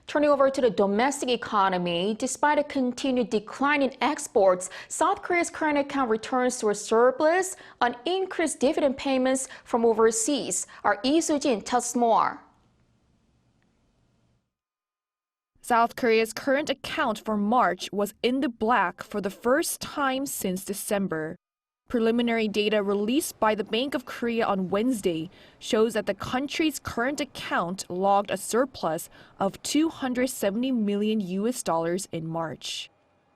Turning over to the domestic economy, despite a continued decline in exports, South Korea's current account returns to a surplus on increased dividend payments from overseas. Our Lee Soo-jin tells more. South Korea's current account for March was in the black for the first time since December. Preliminary data released by the Bank of Korea on Wednesday shows that the country's current account logged a surplus of $270 million in March.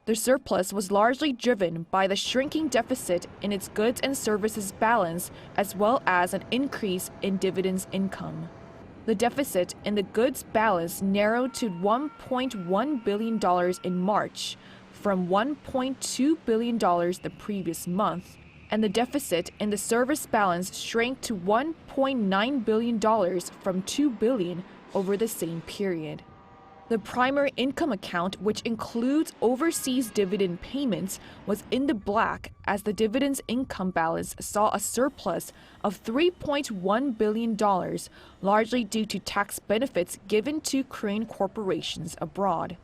The surplus was largely driven by the shrinking deficit in its goods and services balance as well as an increase in dividends income. The deficit in the goods balance narrowed to $1.1 billion in March from $1.2 billion the previous month, and the deficit in the service balance shrank to $1.9 billion from $2 billion over the same period. The primary income account, which includes overseas dividend payments, was in the black as the dividends income balance saw a surplus of $3.1 billion, largely due to tax benefits given to Korean corporations abroad.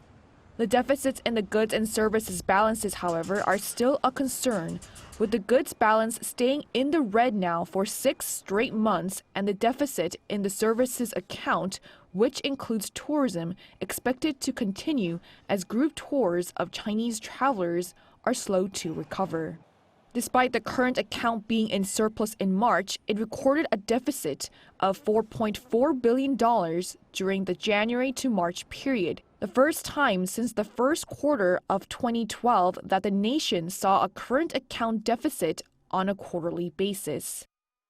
The deficits in the goods and services balances, however, are still a concern, with the goods balance staying in the red now for 6 straight months and the deficit in the services account, which includes tourism, expected to continue as group tours of Chinese travelers are slow to recover. Despite the current account being in surplus in March, it recorded a deficit of $4.4 billion during the January to March period, the first time since the first quarter of 2012 that the nation saw a current account deficit on a quarterly basis.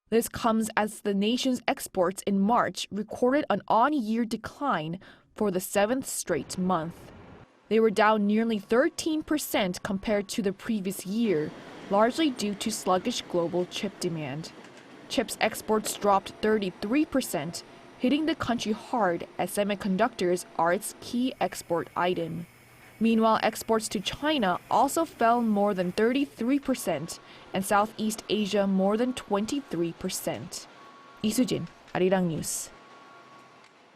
This comes as the nation's exports in March recorded an on-year decline for the 7th straight month. They were down nearly 13% compared to the previous year, largely due to sluggish global chip demand. Chips exports dropped 33%, hitting the country hard as semiconductors are its key export item. Meanwhile, exports to China also fell more than 33% and Southeast Asia more than 23%. Lee Soo-jin, 아리랑뉴스.